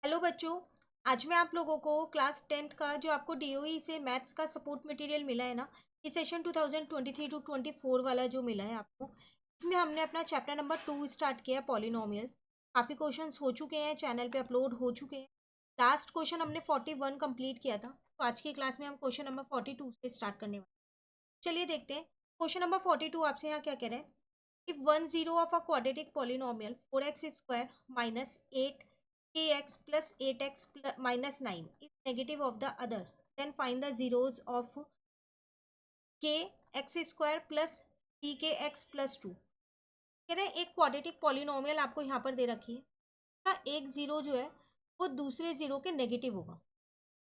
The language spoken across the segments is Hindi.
हेलो बच्चों। आज मैं आप लोगों को क्लास 10th का जो आपको डीओई से मैथ्स का सपोर्ट मटेरियल मिला है ना, ये सेशन 2023 टू 24 वाला जो मिला है आपको, इसमें हमने अपना चैप्टर नंबर 2 स्टार्ट किया है, पॉलिनोमियल्स। काफ़ी क्वेश्चंस हो चुके हैं, चैनल पे अपलोड हो चुके हैं। लास्ट क्वेश्चन हमने 41 कंप्लीट किया था, तो आज की क्लास में हम क्वेश्चन नंबर 42 से स्टार्ट करने वाले हैं। चलिए देखते हैं। क्वेश्चन नंबर 42 आपसे यहाँ क्या कह रहे हैं। If one zero of a quadratic polynomial 4x square minus 8kx plus 8x minus 9 is negative of the other, then find the zeros of k x square plus pkx plus 2। कह रहे हैं एक क्वाड्रेटिक पॉलिनोमियल आपको यहाँ पर दे रखी है, का एक जीरो जो है वो दूसरे जीरो के नेगेटिव होगा।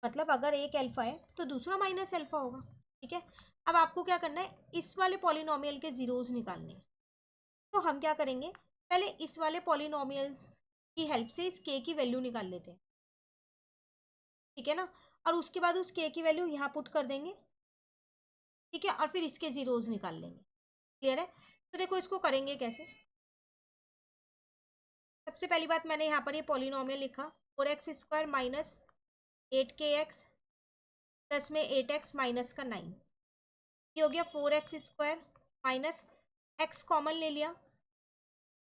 मतलब अगर एक अल्फा है तो दूसरा माइनस अल्फा होगा। ठीक है, अब आपको क्या करना है, इस वाले पॉलिनोमियल के जीरोज निकालने हैं। तो हम क्या करेंगे, पहले इस वाले पॉलिनोमियल्स की हेल्प से इस के की वैल्यू निकाल लेते हैं। ठीक है ना, और उसके बाद उस के की वैल्यू यहाँ पुट कर देंगे। ठीक है, और फिर इसके जीरोज निकाल लेंगे। क्लियर है। तो देखो इसको करेंगे कैसे। सबसे पहली बात, मैंने यहाँ पर ये पॉलिनोमियल लिखा 4x² माइनस 8kx प्लस में 8x माइनस का 9। ये हो गया 4x² माइनस x कॉमन ले लिया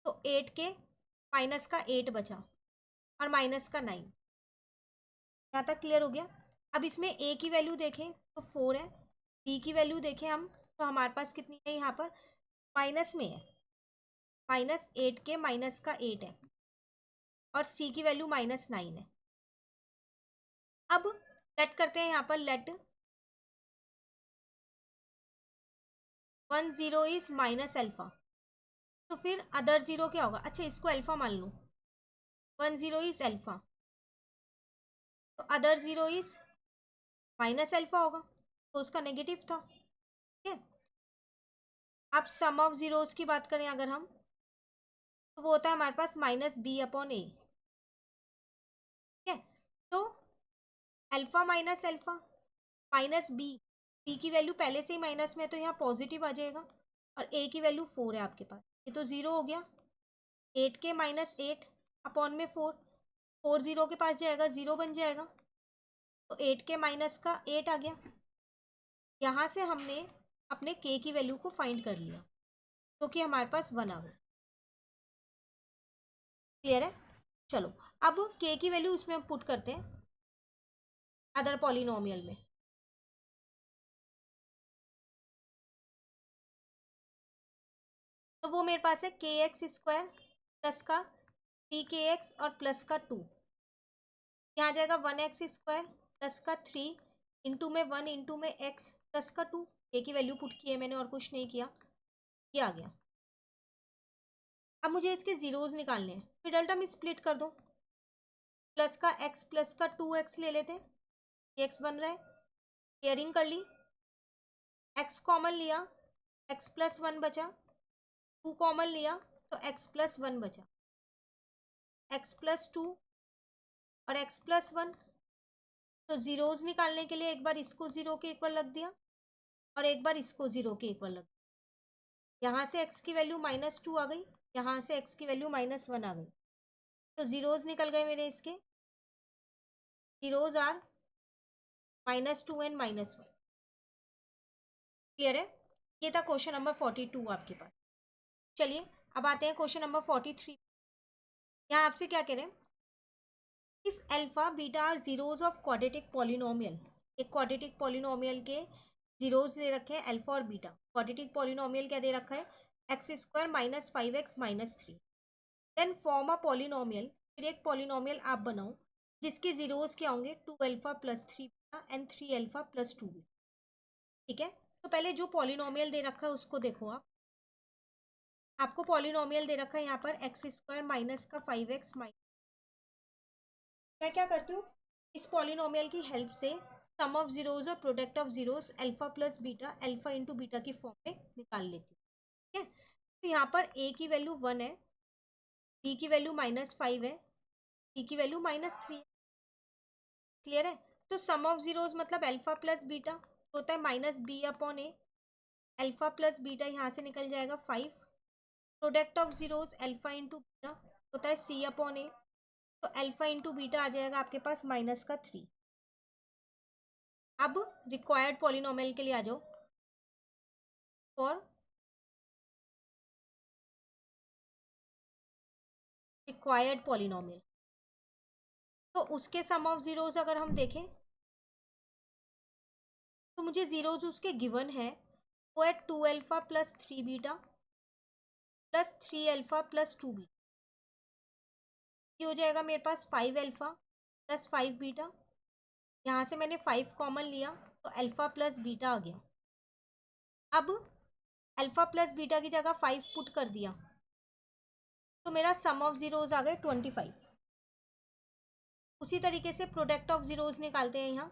तो 8k माइनस का 8 बचा और माइनस का 9। यहाँ तक क्लियर हो गया। अब इसमें a की वैल्यू देखें तो 4 है, b की वैल्यू देखें हम तो हमारे पास कितनी है, यहाँ पर माइनस में है, माइनस 8k माइनस का 8 है, और c की वैल्यू माइनस 9 है। अब लेट करते हैं यहाँ पर, लेट 1 0 इज माइनस अल्फा। तो फिर अदर जीरो क्या होगा, अच्छा इसको अल्फा मान लो, 1 0 इज अल्फा, तो other zero is minus alpha होगा, तो उसका नेगेटिव था। ठीक है, अब सम ऑफ जीरोस की बात करें अगर हम, तो वो होता है हमारे पास माइनस बी अपॉन ए। ठीक है, तो alpha minus alpha minus B, B की वैल्यू पहले से ही माइनस में है तो यहाँ पॉजिटिव आ जाएगा, और ए की वैल्यू 4 है आपके पास, ये तो जीरो हो गया। 8k माइनस 8 अपॉन में 4, 4 जीरो के पास जाएगा, जीरो बन जाएगा, तो 8k माइनस का 8 आ गया। यहाँ से हमने अपने k की वैल्यू को फाइंड कर लिया, तो कि हमारे पास 1 आ गया। क्लियर है। चलो अब k की वैल्यू उसमें हम पुट करते हैं अदर पॉलिनोमियल में। तो वो मेरे पास है kx² प्लस का pkx और प्लस का 2। यहाँ जाएगा 1x² प्लस का 3 इंटू में 1 इंटू में x प्लस का 2। k की वैल्यू पुट की है मैंने और कुछ नहीं किया, ये आ गया। अब मुझे इसके जीरोज निकालने हैं, फिर डेल्टा में स्प्लिट कर दो। प्लस का x प्लस का 2x ले लेते हैं, ये x बन रहा है, क्लियरिंग कर ली। x कॉमन लिया, x प्लस 1 बचा, 2 कॉमन लिया तो x प्लस 1 बचा, x प्लस 2 और x प्लस 1। तो जीरोज निकालने के लिए एक बार इसको जीरो के इक्वल रख दिया और एक बार इसको जीरो के इक्वल रख दिया। यहाँ से x की वैल्यू -2 आ गई, यहाँ से x की वैल्यू -1 आ गई, तो जीरोज निकल गए मेरे इसके। Zeros are -2 and -1। क्लियर है। ये था क्वेश्चन नंबर 42 आपके पास। चलिए अब आते हैं क्वेश्चन नंबर 43। यहाँ आपसे क्या कह रहे हैं, if alpha beta are zeros of quadratic polynomial. एक क्वाड्रेटिक पॉलिनोमियल के जीरोज दे रखे हैं अल्फा और बीटा। क्वाड्रेटिक पॉलिनोमियल क्या दे रखा है, x² minus 5x minus 3। Then form a polynomial, फिर एक पॉलिनोमियल आप बनाओ जिसके जीरोज क्या होंगे, 2 alpha plus 3 beta and 3 alpha plus 2 beta. ठीक है, तो पहले जो पॉलिनोमियल दे रखा है उसको देखो आप। आपको पॉलिनोमियल दे रखा है यहाँ पर x² माइनस का 5x माइनस। मैं क्या करती हूँ, इस पॉलिनोमियल की हेल्प से सम ऑफ जीरोज और product of zeros alpha plus beta alpha into beta की फॉर्म में निकाल लेती हूँ। ठीक है, तो यहाँ पर a की वैल्यू 1 है, b की वैल्यू -5 है, c की वैल्यू -3 है। क्लियर है। तो सम ऑफ जीरोज मतलब अल्फा प्लस बीटा होता है -b अपॉन ए, अल्फा प्लस बीटा यहाँ से निकल जाएगा 5। Product of zeros alpha into beta होता है c अपॉन ए, तो अल्फा इंटू बीटा आ जाएगा आपके पास -3। अब रिक्वायर्ड पॉलिनोमियल के लिए आ जाओ। फॉर रिक्वायर्ड पॉलिनोमियल, तो उसके सम ऑफ जीरोस अगर हम देखें तो मुझे जीरोज उसके गिवन है वो है 2 alpha plus 3 beta plus 3 alpha plus 2 beta. ये हो जाएगा मेरे पास 5 अल्फा प्लस 5 बीटा। यहाँ से मैंने 5 कॉमन लिया तो अल्फा प्लस बीटा आ गया। अब अल्फा प्लस बीटा की जगह 5 पुट कर दिया तो मेरा सम ऑफ जीरोज आ गए 25। उसी तरीके से प्रोडक्ट ऑफ जीरोज निकालते हैं यहाँ,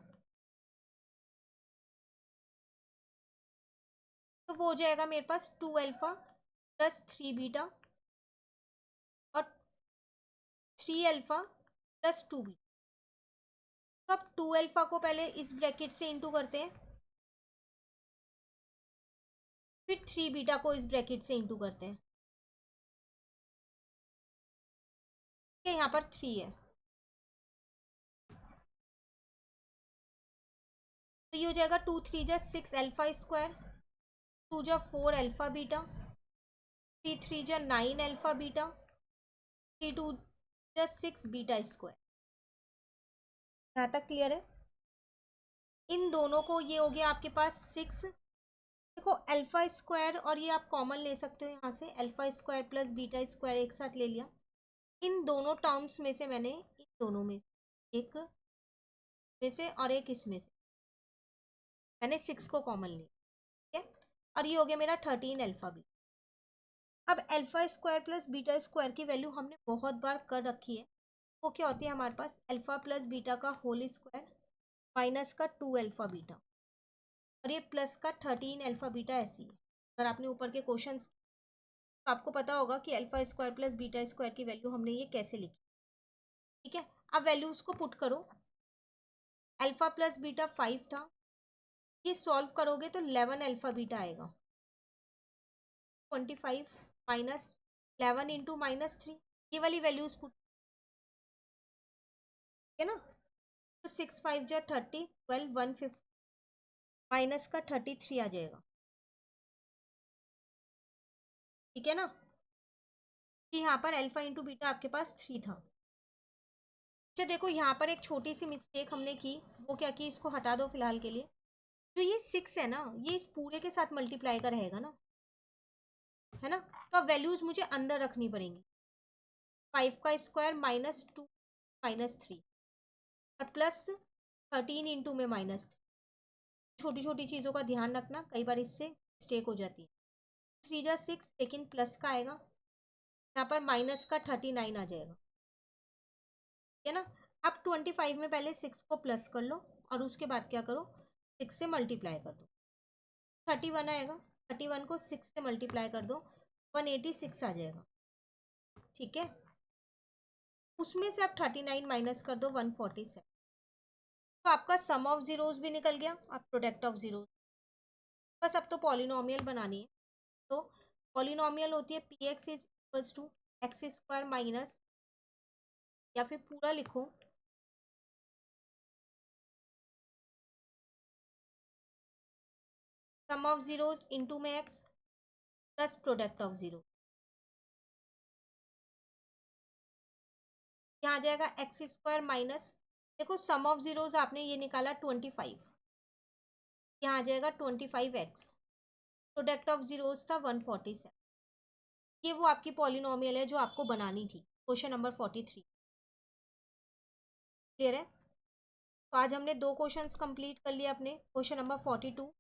तो वो हो जाएगा मेरे पास 2 अल्फा प्लस 3 बीटा और 3 अल्फा प्लस 2 बीटा। तो अब 2 अल्फा को पहले इस ब्रैकेट से इंटू करते हैं, फिर 3 बीटा को इस ब्रैकेट से इंटू करते हैं। यहाँ पर 3 है तो ये हो जाएगा 2 3 जा 6 अल्फा स्क्वायर, 2 जा 4 अल्फा बीटा, 3 3 जा 9 अल्फा बीटा, 3 2 जा 6 बीटा स्क्वायर। यहाँ तक क्लियर है? इन दोनों को, ये हो गया आपके पास 6। देखो अल्फा स्क्वायर और ये आप कॉमन ले सकते हो, यहाँ से alpha square plus beta square एक साथ ले लिया। इन दोनों टर्म्स में से मैंने इन दोनों में एक में से और एक इसमें से मैंने 6 को कॉमन लिया, ठीक है। और ये हो गया मेरा 13 अल्फा बीटा। अब alpha square plus beta square की वैल्यू हमने बहुत बार कर रखी है। वो क्या होती है हमारे पास, अल्फा प्लस बीटा का होल स्क्वायर माइनस का 2 अल्फा बीटा और ये प्लस का 13 अल्फा बीटा ऐसी है। अगर आपने ऊपर के क्वेश्चंस तो आपको पता होगा कि alpha square plus beta square की वैल्यू हमने ये कैसे लिखी, ठीक है। अब वैल्यूज को पुट करो। अल्फा प्लस बीटा 5 था, ये सॉल्व करोगे तो 11 अल्फा बीटा आएगा। 25 माइनस 11 इंटू -3, ये वाली वैल्यूज पुट, है ना। तो 6 5 जा 30, 12 150 माइनस का 33 आ जाएगा, ठीक है ना। कि यहाँ पर अल्फा इंटू बीटा आपके पास 3 था। अच्छा देखो यहाँ पर एक छोटी सी मिस्टेक हमने की, वो क्या की, इसको हटा दो फिलहाल के लिए। जो ये 6 है ना, ये इस पूरे के साथ मल्टीप्लाई का रहेगा ना, है ना। तो अब वैल्यूज मुझे अंदर रखनी पड़ेंगी। 5 का स्क्वायर -2 -3 और प्लस 13 इंटू में -3। छोटी छोटी चीज़ों का ध्यान रखना, कई बार इससे मिस्टेक हो जाती है। 3 जा 6 लेकिन प्लस का आएगा, यहाँ पर माइनस का 39 आ जाएगा, ठीक है ना। अब 25 में पहले 6 को प्लस कर लो और उसके बाद क्या करो, 6 से मल्टीप्लाई कर दो। 31 आएगा, 31 को 6 से मल्टीप्लाई कर दो, 186 आ जाएगा, ठीक है। उसमें से आप 39 माइनस कर दो, 147। तो आपका सम ऑफ जीरोस भी निकल गया, आप प्रोडक्ट ऑफ जीरोस। बस अब तो पॉलिनोमियल बनानी है। तो पॉलिनोमियल होती है P X is equals to X square minus, या फिर पूरा लिखो सम ऑफ जीरोस इंटू में X plus product of zero. यहाँ आ जाएगा एक्स स्क्वायर माइनस, देखो सम ऑफ जीरोस आपने ये निकाला 25, यहाँ आ जाएगा 25x, प्रोडक्ट ऑफ जीरोस था 147। ये वो आपकी पॉलिनोमियल है जो आपको बनानी थी, क्वेश्चन नंबर 43। क्लियर है? तो आज हमने 2 क्वेश्चंस कंप्लीट कर लिए अपने, question number 42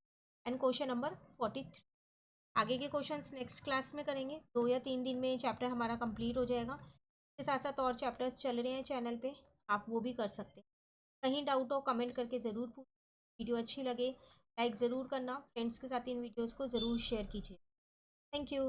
and question number 43। आगे के क्वेश्चंस नेक्स्ट क्लास में करेंगे, 2 या 3 दिन में चैप्टर हमारा कंप्लीट हो जाएगा। इसके साथ साथ और चैप्टर्स चल रहे हैं चैनल पे, आप वो भी कर सकते हैं। कहीं डाउट हो कमेंट करके ज़रूर पूछ। वीडियो अच्छी लगे लाइक ज़रूर करना, फ्रेंड्स के साथ इन वीडियोज़ को ज़रूर शेयर कीजिए। Thank you.